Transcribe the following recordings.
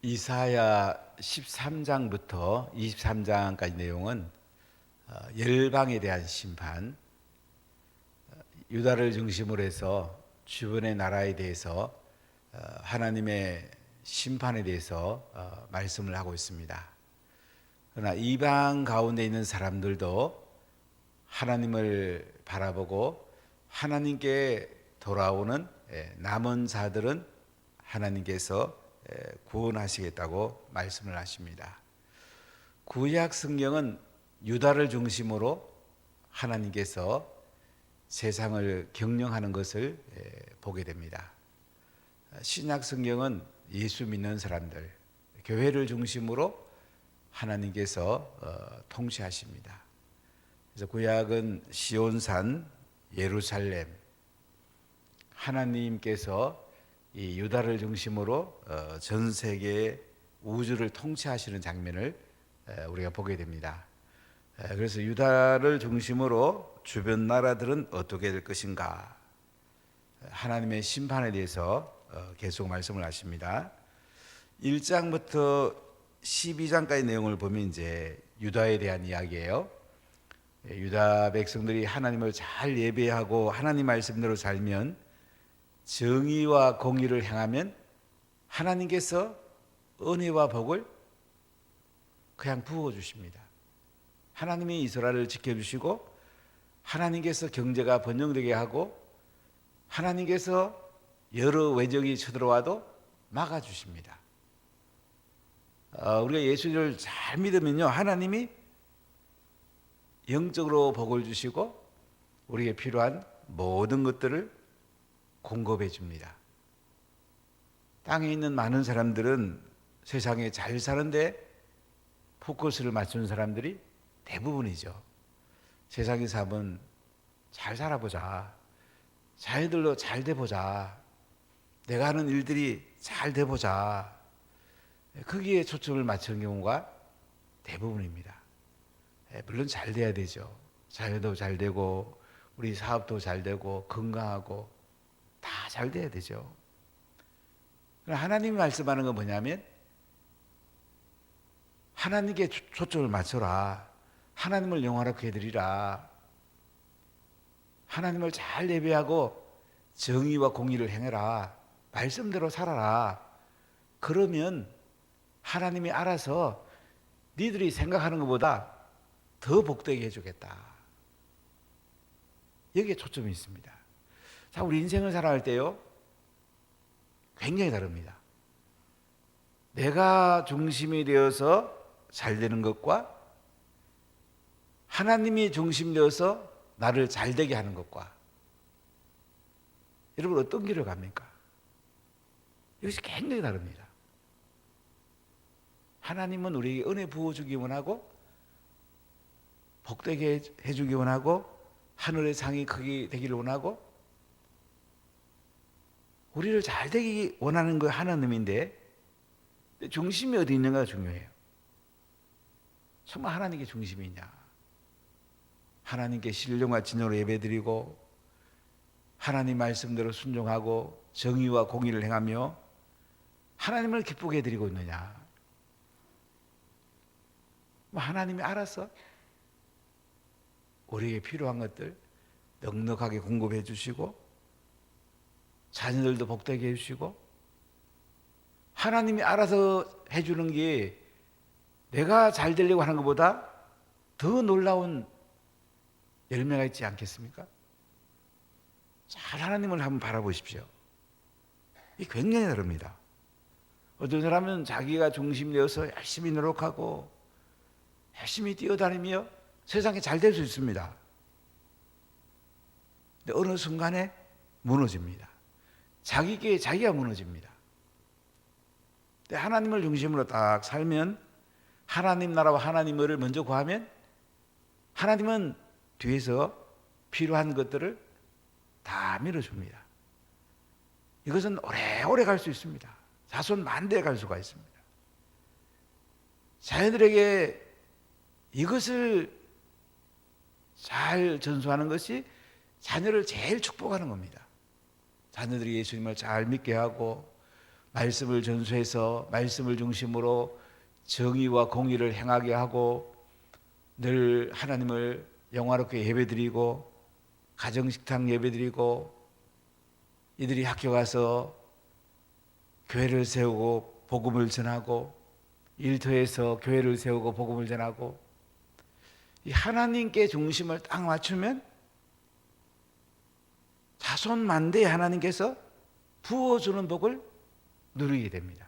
이사야 13장부터 23장까지 내용은 열방에 대한 심판, 유다를 중심으로 해서 주변의 나라에 대해서 하나님의 심판에 대해서 말씀을 하고 있습니다. 그러나 이방 가운데 있는 사람들도 하나님을 바라보고 하나님께 돌아오는 남은 자들은 하나님께서 구원하시겠다고 말씀을 하십니다. 구약 성경은 유다를 중심으로 하나님께서 세상을 경영하는 것을 보게 됩니다. 신약 성경은 예수 믿는 사람들, 교회를 중심으로 하나님께서 통치하십니다. 그래서 구약은 시온산, 예루살렘, 하나님께서 이 유다를 중심으로 전 세계 우주를 통치하시는 장면을 우리가 보게 됩니다. 그래서 유다를 중심으로 주변 나라들은 어떻게 될 것인가? 하나님의 심판에 대해서 계속 말씀을 하십니다. 1장부터 12장까지 내용을 보면 이제 유다에 대한 이야기예요. 유다 백성들이 하나님을 잘 예배하고 하나님 말씀대로 살면, 정의와 공의를 행하면 하나님께서 은혜와 복을 그냥 부어주십니다. 하나님이 이스라엘을 지켜주시고, 하나님께서 경제가 번영되게 하고, 하나님께서 여러 외적이 쳐들어와도 막아주십니다. 우리가 예수를 잘 믿으면요, 하나님이 영적으로 복을 주시고 우리에게 필요한 모든 것들을 공급해 줍니다. 땅에 있는 많은 사람들은 세상에 잘 사는데 포커스를 맞춘 사람들이 대부분이죠. 세상에서 한번 잘 살아보자, 자기들로 잘 돼보자, 내가 하는 일들이 잘 돼보자, 거기에 초점을 맞추는 경우가 대부분입니다. 물론 잘 돼야 되죠. 자녀도 잘 되고 우리 사업도 잘 되고 건강하고 다 잘 돼야 되죠. 하나님이 말씀하는 건 뭐냐면, 하나님께 초점을 맞춰라, 하나님을 영화롭게 해드리라, 하나님을 잘 예배하고 정의와 공의를 행해라, 말씀대로 살아라. 그러면 하나님이 알아서 니들이 생각하는 것보다 더 복되게 해주겠다. 여기에 초점이 있습니다. 자, 우리 인생을 살아갈 때요, 굉장히 다릅니다. 내가 중심이 되어서 잘 되는 것과 하나님이 중심 되어서 나를 잘 되게 하는 것과, 여러분 어떤 길을 갑니까? 이것이 굉장히 다릅니다. 하나님은 우리에게 은혜 부어주기 원하고 복되게 해주기 원하고 하늘의 상이 크게 되기를 원하고 우리를 잘 되기 원하는 거 하나님인데, 중심이 어디 있는가가 중요해요. 정말 하나님께 중심이 있냐? 하나님께 신령과 진정으로 예배드리고 하나님 말씀대로 순종하고 정의와 공의를 행하며 하나님을 기쁘게 해드리고 있느냐? 하나님이 알아서 우리에게 필요한 것들 넉넉하게 공급해 주시고 자녀들도 복되게 해주시고, 하나님이 알아서 해주는 게 내가 잘 되려고 하는 것보다 더 놀라운 열매가 있지 않겠습니까? 잘 하나님을 한번 바라보십시오. 이게 굉장히 다릅니다. 어떤 사람은 자기가 중심되어서 열심히 노력하고 열심히 뛰어다니며 세상에 잘 될 수 있습니다. 근데 어느 순간에 무너집니다. 자기께 자기가 무너집니다. 근데 하나님을 중심으로 딱 살면, 하나님 나라와 하나님 의를 먼저 구하면 하나님은 뒤에서 필요한 것들을 다 밀어줍니다. 이것은 오래오래 갈 수 있습니다. 자손 만대에 갈 수가 있습니다. 자녀들에게 이것을 잘 전수하는 것이 자녀를 제일 축복하는 겁니다. 자녀들이 예수님을 잘 믿게 하고 말씀을 전수해서 말씀을 중심으로 정의와 공의를 행하게 하고 늘 하나님을 영화롭게 예배드리고 가정식탁 예배드리고 이들이 학교 가서 교회를 세우고 복음을 전하고 일터에서 교회를 세우고 복음을 전하고 이 하나님께 중심을 딱 맞추면 자손 만대에 하나님께서 부어주는 복을 누리게 됩니다.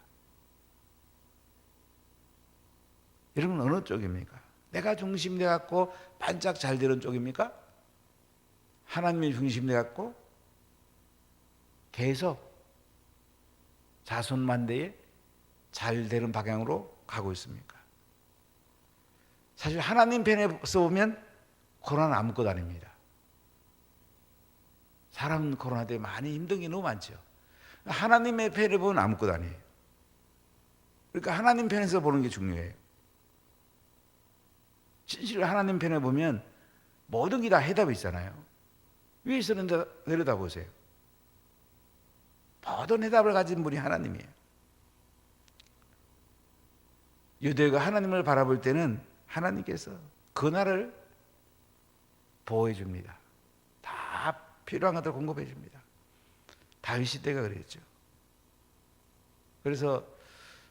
여러분 어느 쪽입니까? 내가 중심돼 갖고 반짝 잘 되는 쪽입니까? 하나님이 중심돼 갖고 계속 자손 만대에 잘 되는 방향으로 가고 있습니까? 사실 하나님 편에서 보면 코로나는 아무것도 아닙니다. 사람 코로나 때문에 많이 힘든 게 너무 많죠. 하나님의 편에 보면 아무것도 아니에요. 그러니까 하나님 편에서 보는 게 중요해요. 진실 하나님 편에 보면 모든 게 다 해답이 있잖아요. 위에서 내려다 보세요. 모든 해답을 가진 분이 하나님이에요. 유대가 하나님을 바라볼 때는 하나님께서 그 나라를 보호해 줍니다. 다 필요한 것들 공급해 줍니다. 다윗 시대가 그랬죠. 그래서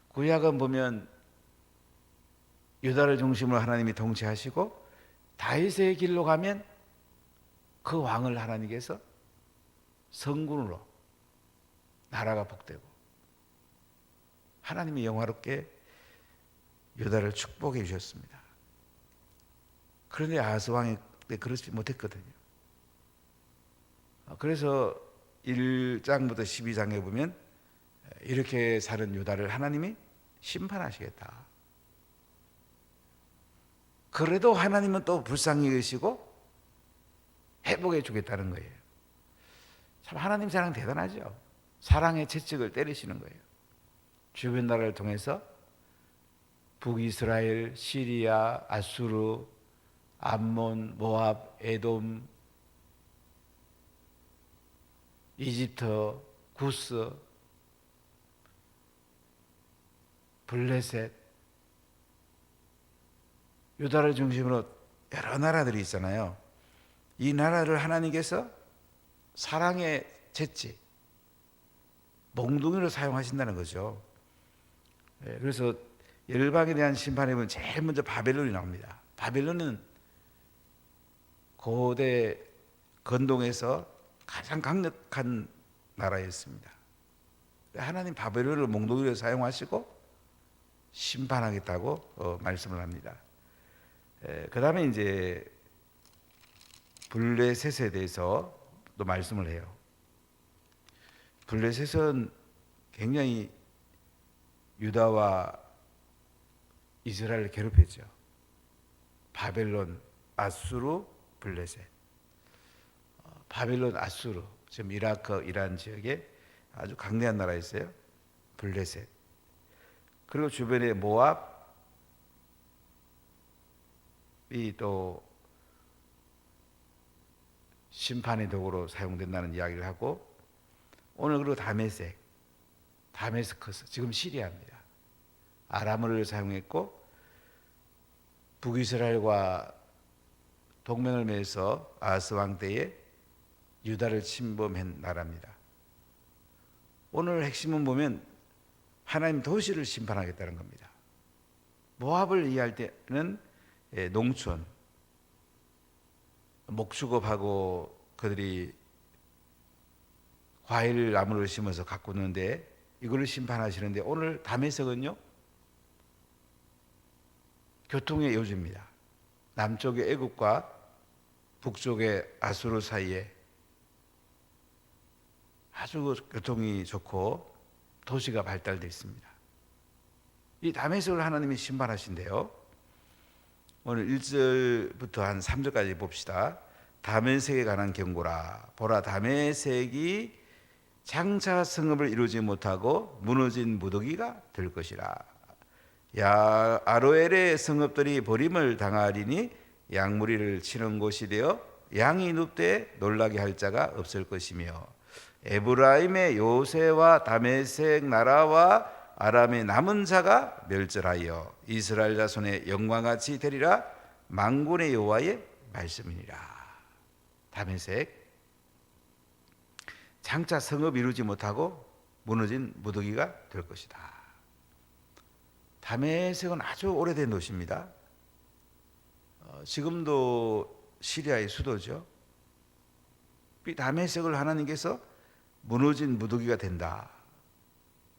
구약은 보면 유다를 중심으로 하나님이 통치하시고 다윗의 길로 가면 그 왕을 하나님께서 성군으로 나라가 복되고 하나님이 영화롭게 유다를 축복해 주셨습니다. 그런데 아하스 왕이 그렇지 못했거든요. 그래서 1장부터 12장에 보면 이렇게 사는 유다를 하나님이 심판하시겠다. 그래도 하나님은 또 불쌍히 여기시고 회복해 주겠다는 거예요. 참 하나님 사랑 대단하죠. 사랑의 채찍을 때리시는 거예요. 주변 나라를 통해서 북이스라엘, 시리아, 아수르, 암몬, 모압, 에돔, 이집트, 구스, 블레셋, 유다를 중심으로 여러 나라들이 있잖아요. 이 나라를 하나님께서 사랑의 채찍, 몽둥이로 사용하신다는 거죠. 그래서 열방에 대한 심판에 보면 제일 먼저 바벨론이 나옵니다. 바벨론은 고대 건동에서 가장 강력한 나라였습니다. 하나님 바벨론을 몽둥이로 사용하시고 심판하겠다고 말씀을 합니다. 그 다음에 이제 블레셋에 대해서 또 말씀을 해요. 블레셋은 굉장히 유다와 이스라엘을 괴롭혔죠. 바벨론, 아수르, 블레셋. 바벨론, 아수르, 지금 이라크, 이란 지역에 아주 강대한 나라였어요. 블레셋. 그리고 주변에 모압이 또 심판의 도구로 사용된다는 이야기를 하고, 오늘 그리고 다메스커스, 지금 시리아입니다. 아람어를 사용했고 북이스라엘과 동맹을 맺어서 아하스 왕 때에 유다를 침범한 나라입니다. 오늘 핵심은 보면 하나님 도시를 심판하겠다는 겁니다. 모압을 이해할 때는 농촌, 목축업하고 그들이 과일 나무를 심어서 가꾸는데 이거를 심판하시는데, 오늘 다메섹은요 교통의 요지입니다. 남쪽의 애굽과 북쪽의 아수르 사이에 아주 교통이 좋고 도시가 발달되어 있습니다. 이 다메섹을 하나님이 심판하신대요. 오늘 1절부터 한 3절까지 봅시다. 다메섹에 관한 경고라. 보라, 다메섹이 장차 성읍을 이루지 못하고 무너진 무더기가 될 것이라. 야 아로엘의 성읍들이 버림을 당하리니 양무리를 치는 곳이 되어 양이 눕되 놀라게 할 자가 없을 것이며, 에브라임의 요새와 다메섹 나라와 아람의 남은 자가 멸절하여 이스라엘 자손의 영광같이 되리라. 만군의 여호와의 말씀이니라. 다메섹, 장차 성읍 이루지 못하고 무너진 무더기가 될 것이다. 다메섹은 아주 오래된 도시입니다. 지금도 시리아의 수도죠. 이 다메섹을 하나님께서 무너진 무더기가 된다.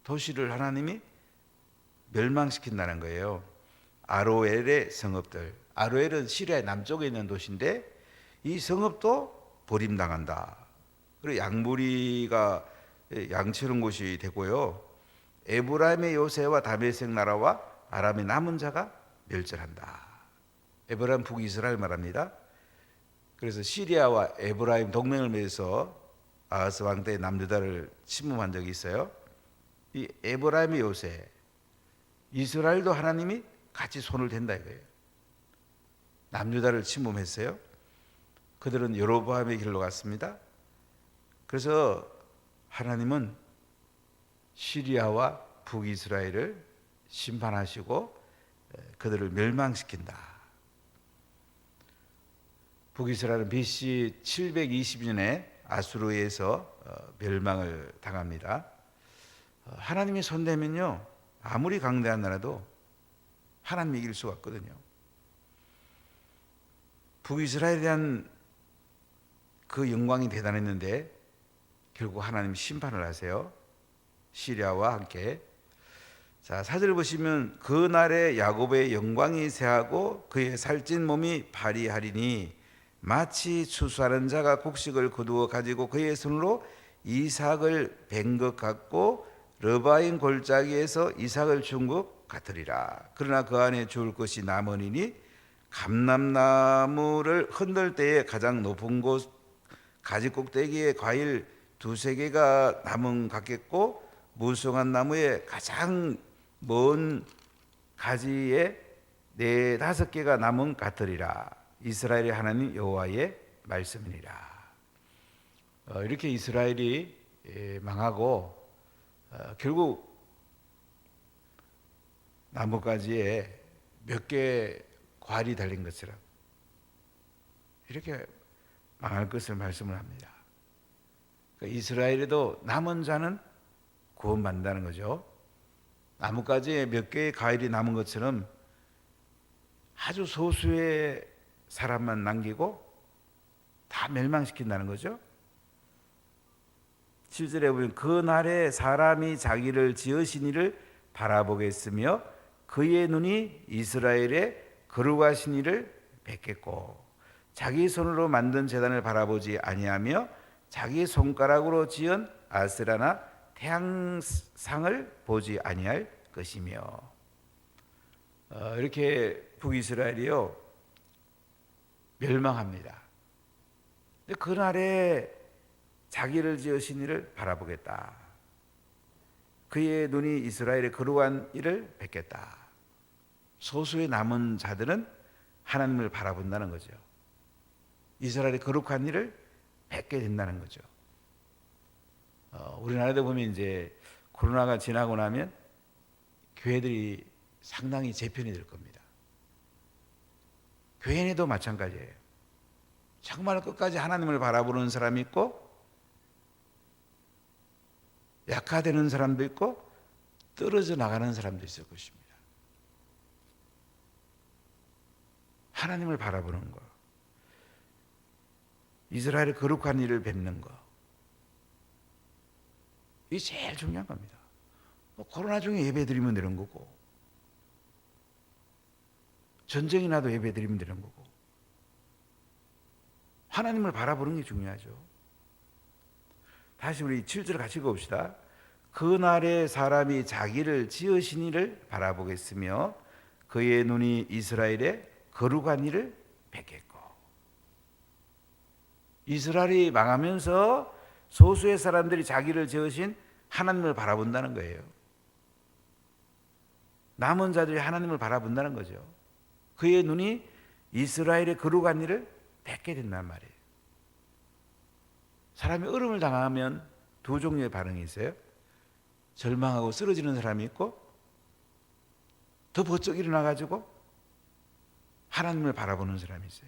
도시를 하나님이 멸망시킨다는 거예요. 아로엘의 성읍들, 아로엘은 시리아의 남쪽에 있는 도시인데 이 성읍도 버림당한다. 그리고 양무리가 양치는 곳이 되고요. 에브라임의 요새와 다메섹 나라와 아람의 남은 자가 멸절한다. 에브라임 북이스라엘 말합니다. 그래서 시리아와 에브라임 동맹을 맺어서 아하스 왕 때 남유다를 침범한 적이 있어요. 이 에브라임의 요새, 이스라엘도 하나님이 같이 손을 댄다 이거예요. 남유다를 침범했어요. 그들은 여로보암의 길로 갔습니다. 그래서 하나님은 시리아와 북이스라엘을 심판하시고 그들을 멸망시킨다. 북이스라엘은 BC 720년에 아수르에서 멸망을 당합니다. 하나님이 손대면요, 아무리 강대한 나라도 하나님이 이길 수가 없거든요. 북이스라엘에 대한 그 영광이 대단했는데 결국 하나님 심판을 하세요. 시리아와 함께. 자, 4절 보시면 그날에 야곱의 영광이 새하고 그의 살찐 몸이 파리하리니 마치 추수하는 자가 곡식을 거두어 가지고 그의 손으로 이삭을 벤 것 같고 르바임 골짜기에서 이삭을 준 것 같으리라. 그러나 그 안에 주울 것이 남으니니 감람나무를 흔들 때에 가장 높은 곳 가지 꼭대기에 과일 2-3개가 남은 같겠고 무성한 나무에 가장 먼 가지에 4-5개가 남은 같으리라. 이스라엘의 하나님 여호와의 말씀이니라. 이렇게 이스라엘이 망하고 결국 나뭇가지에 몇 개 과일이 달린 것처럼 이렇게 망할 것을 말씀을 합니다. 그러니까 이스라엘에도 남은 자는 구원받는다는 거죠. 나뭇가지에 몇 개의 과일이 남은 것처럼 아주 소수의 사람만 남기고 다 멸망시킨다는 거죠. 7절에 보면 그날에 사람이 자기를 지으신 이를 바라보겠으며 그의 눈이 이스라엘의 거룩하신 이를 뵙겠고 자기 손으로 만든 제단을 바라보지 아니하며 자기 손가락으로 지은 아세라나 태양상을 보지 아니할 것이며. 이렇게 북이스라엘이요 멸망합니다. 근데 그날에 자기를 지으신 이를 바라보겠다. 그의 눈이 이스라엘의 거룩한 이를 뵙겠다. 소수의 남은 자들은 하나님을 바라본다는 거죠. 이스라엘의 거룩한 이를 뵙게 된다는 거죠. 우리나라도 보면 이제 코로나가 지나고 나면 교회들이 상당히 재편이 될 겁니다. 교회 내도 마찬가지예요. 정말 끝까지 하나님을 바라보는 사람이 있고 약화되는 사람도 있고 떨어져 나가는 사람도 있을 것입니다. 하나님을 바라보는 것, 이스라엘의 거룩한 일을 뵙는 것, 이게 제일 중요한 겁니다. 코로나 중에 예배 드리면 되는 거고 전쟁이 나도 예배 드리면 되는 거고 하나님을 바라보는 게 중요하죠. 다시 우리 7절 같이 읽어봅시다. 그날에 사람이 자기를 지으신 이를 바라보겠으며 그의 눈이 이스라엘의 거룩한 이를 뵙겠고. 이스라엘이 망하면서 소수의 사람들이 자기를 지으신 하나님을 바라본다는 거예요. 남은 자들이 하나님을 바라본다는 거죠. 그의 눈이 이스라엘의 거룩한 일을 뵙게 된단 말이에요. 사람이 얼음을 당하면 두 종류의 반응이 있어요. 절망하고 쓰러지는 사람이 있고, 더 번쩍 일어나가지고 하나님을 바라보는 사람이 있어요.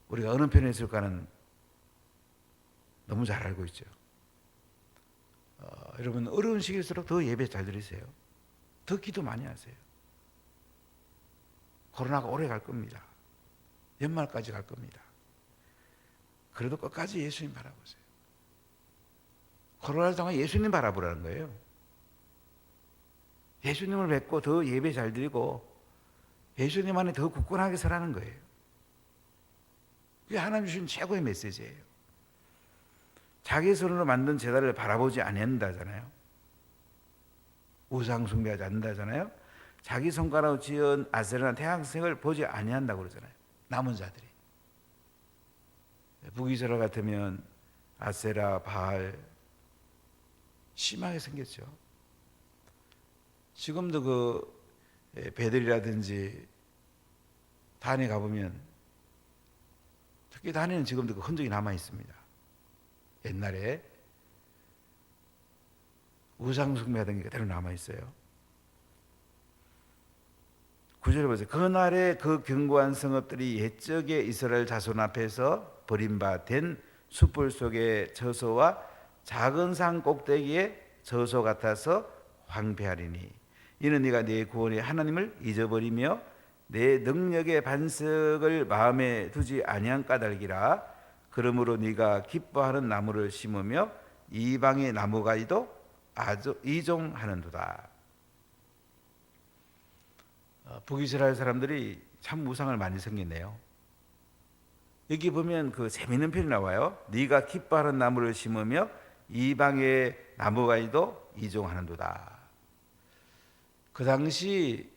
우리가 어느 편에 있을까는 너무 잘 알고 있죠. 여러분, 어려운 시기일수록 더 예배 잘 드리세요. 더 기도 많이 하세요. 코로나가 오래 갈 겁니다. 연말까지 갈 겁니다. 그래도 끝까지 예수님 바라보세요. 코로나 동안 예수님 바라보라는 거예요. 예수님을 뵙고 더 예배 잘 드리고 예수님 안에 더 굳건하게 서라는 거예요. 그게 하나님 주신 최고의 메시지예요. 자기 손으로 만든 제단을 바라보지 아니한다잖아요. 우상 숭배하지 않는다잖아요. 자기 손가락으로 지은 아세라나 태양색을 보지 아니한다고 그러잖아요. 남은 자들이. 북이스라엘 같으면 아세라, 바알 심하게 생겼죠. 지금도 그 베델이라든지 단에 가보면, 특히 단에는 지금도 그 흔적이 남아 있습니다. 옛날에 우상 숭배하던 게 그대로 남아 있어요. 9절에 보세요. 그날에 그 견고한 성읍들이 옛적의 이스라엘 자손 앞에서 버림받은 숯불 속의 저소와 작은 산 꼭대기의 저소 같아서 황폐하리니 이는 네가 네 구원의 하나님을 잊어버리며 내 능력의 반석을 마음에 두지 아니한 까닭이라. 그러므로 네가 기뻐하는 나무를 심으며 이방의 나무가지도 아주 이종하는도다. 북이스라엘 사람들이 참 우상을 많이 섬겼네요. 여기 보면 그 재미있는 표현이 나와요. 네가 기뻐하는 나무를 심으며 이방의 나무가지도 이종하는도다. 그 당시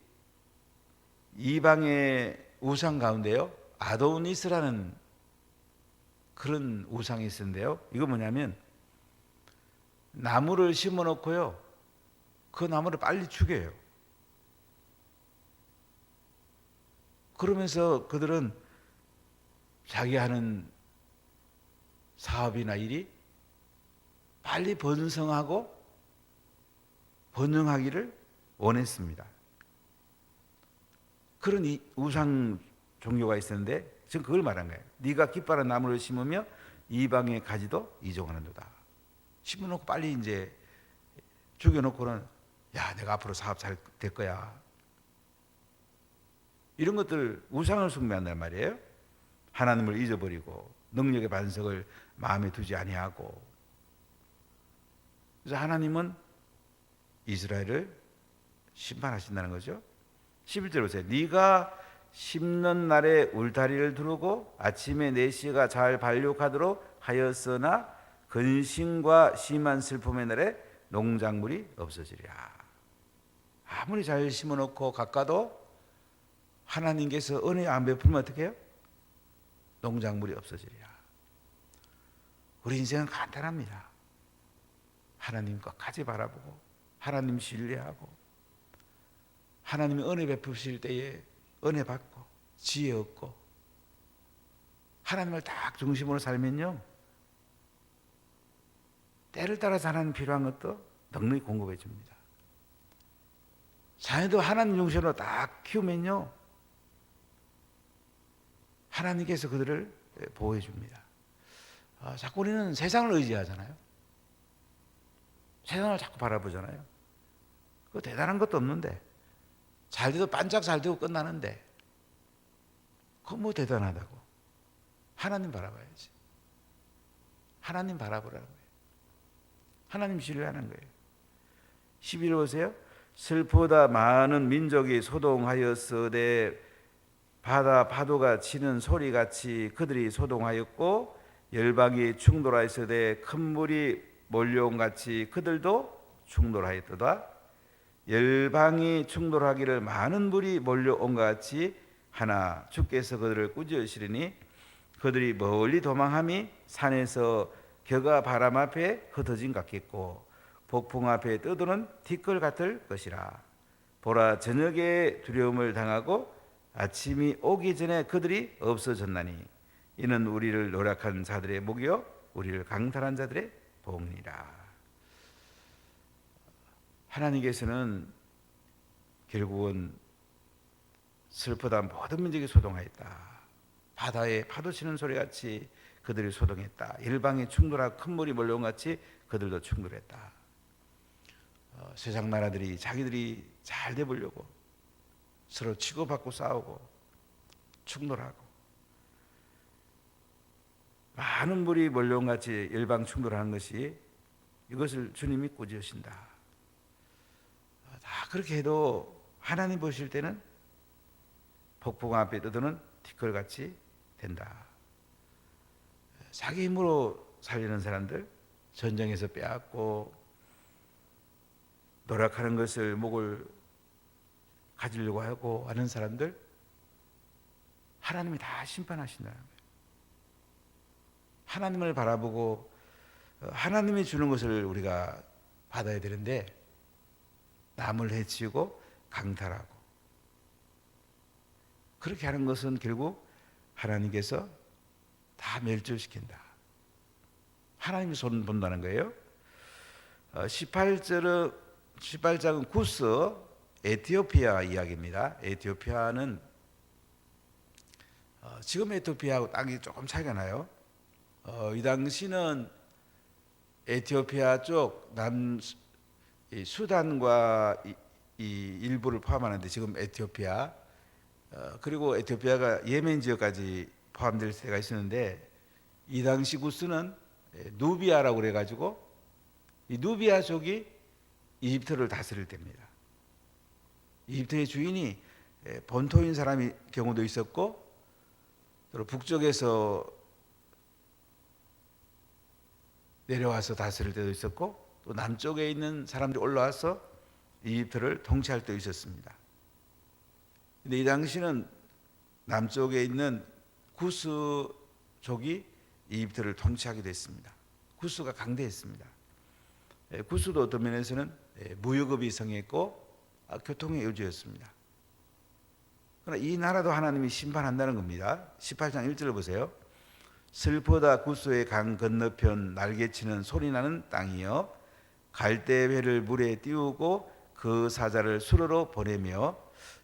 이방의 우상 가운데요, 아도니스라는 그런 우상이 있었는데요. 이거 뭐냐면 나무를 심어 놓고요, 그 나무를 빨리 죽여요. 그러면서 그들은 자기 하는 사업이나 일이 빨리 번성하고 번영하기를 원했습니다. 그런 이 우상 종교가 있었는데 지금 그걸 말한 거예요. 네가 기뻐하는 나무를 심으며 이방의 가지도 이종하는도다. 심어놓고 빨리 이제 죽여놓고는 야, 내가 앞으로 사업 잘 될 거야. 이런 것들 우상을 숭배한단 말이에요. 하나님을 잊어버리고 능력의 반석을 마음에 두지 아니하고. 그래서 하나님은 이스라엘을 심판하신다는 거죠. 11절 보세요. 네가 심는 날에 울타리를 두르고 아침에 내 씨가 잘 발육하도록 하였으나 근심과 심한 슬픔의 날에 농작물이 없어지리라. 아무리 잘 심어놓고 깎아도 하나님께서 은혜 안 베풀면 어떻게 해요? 농작물이 없어지리라. 우리 인생은 간단합니다. 하나님 끝까지 바라보고 하나님 신뢰하고 하나님이 은혜 베푸실 때에 은혜 받고 지혜 얻고 하나님을 딱 중심으로 살면요, 때를 따라서 하나님 필요한 것도 넉넉히 공급해 줍니다. 자녀도 하나님 중심으로 딱 키우면요, 하나님께서 그들을 보호해 줍니다. 자꾸 우리는 세상을 의지하잖아요. 세상을 자꾸 바라보잖아요. 그거 대단한 것도 없는데, 잘 돼도 반짝 잘 되고 끝나는데 그거 뭐 대단하다고. 하나님 바라봐야지. 하나님 바라보라는 거예요. 하나님 신뢰하는 거예요. 11절 보세요. 슬프다 많은 민족이 소동하였으되 바다 파도가 치는 소리같이 그들이 소동하였고 열방이 충돌하였으되 큰 물이 몰려온 같이 그들도 충돌하였도다. 열방이 충돌하기를 많은 물이 몰려온 것 같이 하나 주께서 그들을 꾸짖으시리니 그들이 멀리 도망함이 산에서 겨가 바람 앞에 흩어진 같겠고 폭풍 앞에 떠도는 티끌 같을 것이라. 보라, 저녁에 두려움을 당하고 아침이 오기 전에 그들이 없어졌나니 이는 우리를 노력한 자들의 목이요 우리를 강탈한 자들의 복이니라. 하나님께서는 결국은 슬프다 모든 민족이 소동하였다. 바다에 파도 치는 소리같이 그들이 소동했다. 일방에 충돌하고 큰 물이 몰려온 같이 그들도 충돌했다. 세상 나라들이 자기들이 잘 되보려고 서로 치고받고 싸우고 충돌하고 많은 물이 몰려온 같이 일방 충돌하는 것이 이것을 주님이 꾸짖으신다. 다 그렇게 해도 하나님 보실 때는 폭풍 앞에 떠드는 티끌같이 된다. 자기 힘으로 살리는 사람들, 전쟁에서 빼앗고 노력하는 것을 목을 가지려고 하고 하는 사람들, 하나님이 다 심판하신다는 거예요. 하나님을 바라보고 하나님이 주는 것을 우리가 받아야 되는데 남을 해치고 강탈하고 그렇게 하는 것은 결국 하나님께서 다 멸절시킨다. 하나님이 손 본다는 거예요. 18장은 구스 에티오피아 이야기입니다. 에티오피아는 지금 에티오피아하고 땅이 조금 차이가 나요. 이 당시는 에티오피아 쪽 수단과 이 일부를 포함하는데 지금 에티오피아 그리고 에티오피아가 예멘 지역까지 포함될 때가 있었는데 이 당시 구스는 누비아라고 그래가지고 이 누비아 족이 이집트를 다스릴 때입니다. 이집트의 주인이 본토인 사람이 경우도 있었고 또 북쪽에서 내려와서 다스릴 때도 있었고 또 남쪽에 있는 사람들이 올라와서 이집트를 통치할 때도 있었습니다. 근데 이 당시는 남쪽에 있는 구스족이 이집트를 통치하기도 했습니다. 구스가 강대했습니다. 구스도 어떤 면에서는 무역업이 성했고 교통의 요지였습니다. 그러나 이 나라도 하나님이 심판한다는 겁니다. 18장 1절을 보세요. 슬프다 구스의 강 건너편 날개치는 소리나는 땅이여 갈대배를 물에 띄우고 그 사자를 수로로 보내며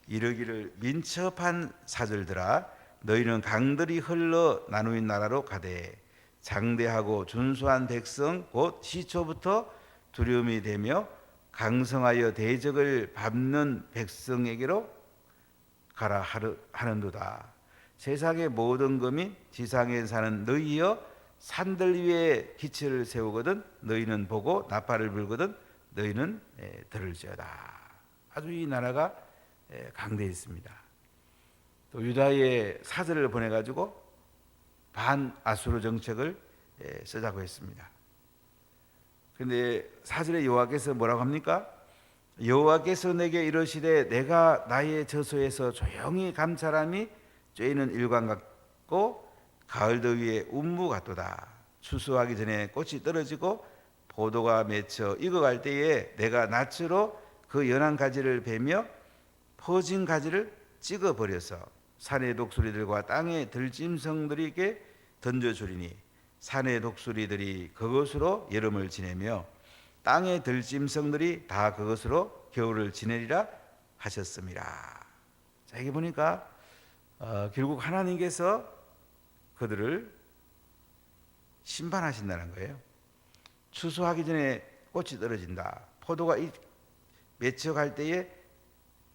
이르기를 민첩한 사절들아 너희는 강들이 흘러 나누인 나라로 가되 장대하고 준수한 백성 곧 시초부터 두려움이 되며 강성하여 대적을 밟는 백성에게로 가라 하는도다. 세상의 모든 검이 지상에 사는 너희여 산들 위에 기초를 세우거든 너희는 보고 나팔을 불거든 너희는 들을지어다. 아주 이 나라가 강대했습니다. 또 유다의 사절을 보내가지고 반아수르 정책을 쓰자고 했습니다. 그런데 사절에 여호와께서 뭐라고 합니까? 여호와께서 내게 이르시되 내가 나의 저소에서 조용히 감찰함이 쬐는 일광 같고 가을 더위에 운무 같도다. 추수하기 전에 꽃이 떨어지고 포도가 맺혀 익어갈 때에 내가 낯으로 그 연한 가지를 베며 퍼진 가지를 찍어버려서 산의 독수리들과 땅의 들짐승들에게 던져주리니 산의 독수리들이 그것으로 여름을 지내며 땅의 들짐승들이 다 그것으로 겨울을 지내리라 하셨습니다. 자, 여기 보니까 결국 하나님께서 그들을 심판하신다는 거예요. 추수하기 전에 꽃이 떨어진다. 포도가 맺혀갈 때에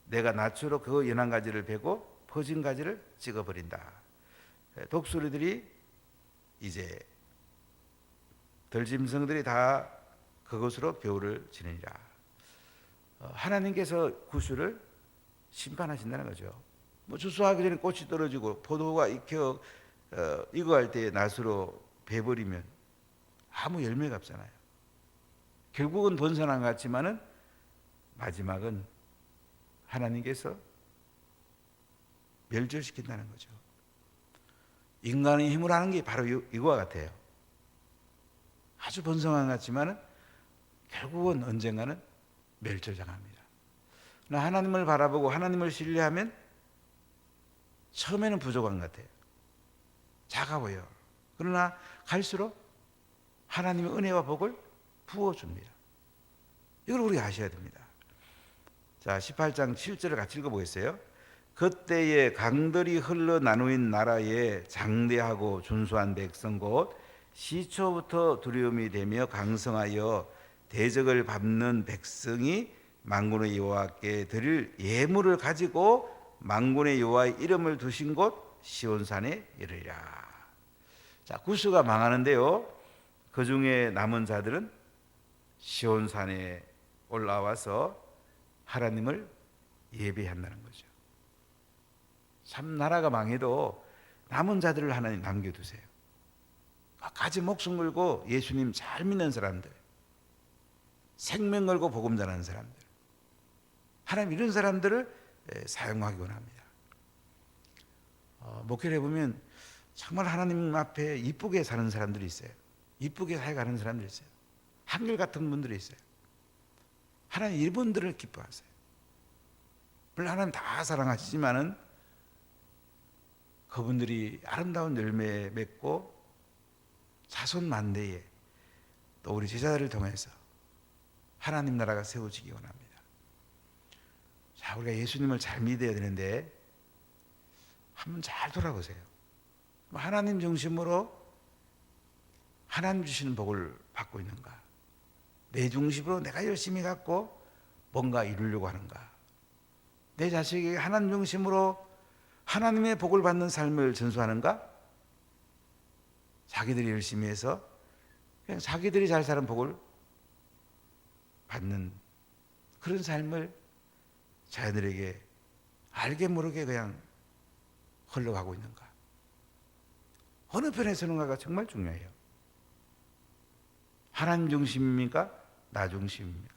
내가 낯으로 그 연한 가지를 베고 퍼진 가지를 찍어버린다. 독수리들이 이제 들짐승들이 다 그것으로 겨울을 지내리라. 하나님께서 구수를 심판하신다는 거죠. 뭐 추수하기 전에 꽃이 떨어지고 포도가 익어갈 때 낫으로 베버리면 아무 열매가 없잖아요. 결국은 번선한 것 같지만은 마지막은 하나님께서 멸절시킨다는 거죠. 인간의 힘으로 하는 게 바로 이거와 같아요. 아주 번성한 것 같지만은 결국은 언젠가는 멸절당합니다. 그러나 하나님을 바라보고 하나님을 신뢰하면 처음에는 부족한 것 같아요. 작아 보여. 그러나 갈수록 하나님의 은혜와 복을 부어줍니다. 이걸 우리가 아셔야 됩니다. 자, 18장 7절을 같이 읽어보겠어요. 그때에 강들이 흘러 나누인 나라에 장대하고 준수한 백성 곧 시초부터 두려움이 되며 강성하여 대적을 밟는 백성이 만군의 여호와께 드릴 예물을 가지고 만군의 여호와의 이름을 두신 곳 시온산에 이르리라. 자, 구스가 망하는데요, 그 중에 남은 자들은 시온산에 올라와서 하나님을 예배한다는 거죠. 참 나라가 망해도 남은 자들을 하나님 남겨두세요. 끝까지 목숨 걸고 예수님 잘 믿는 사람들, 생명 걸고 복음 전하는 사람들, 하나님 이런 사람들을 사용하기 원합니다. 목회를 해보면 정말 하나님 앞에 이쁘게 사는 사람들이 있어요. 이쁘게 살아가는 사람들이 있어요. 한결같은 분들이 있어요. 하나님 이분들을 기뻐하세요. 물론 하나님 다 사랑하시지만은 그분들이 아름다운 열매 맺고 자손 만대에 또 우리 제자들을 통해서 하나님 나라가 세워지기 원합니다. 자, 우리가 예수님을 잘 믿어야 되는데 한번 잘 돌아보세요. 하나님 중심으로 하나님 주시는 복을 받고 있는가? 내 중심으로 내가 열심히 갖고 뭔가 이루려고 하는가? 내 자식이 하나님 중심으로 하나님의 복을 받는 삶을 전수하는가? 자기들이 열심히 해서 그냥 자기들이 잘 사는 복을 받는 그런 삶을 자녀들에게 알게 모르게 그냥 흘러가고 있는가? 어느 편에 서는가가 정말 중요해요. 하나님 중심입니까? 나 중심입니까?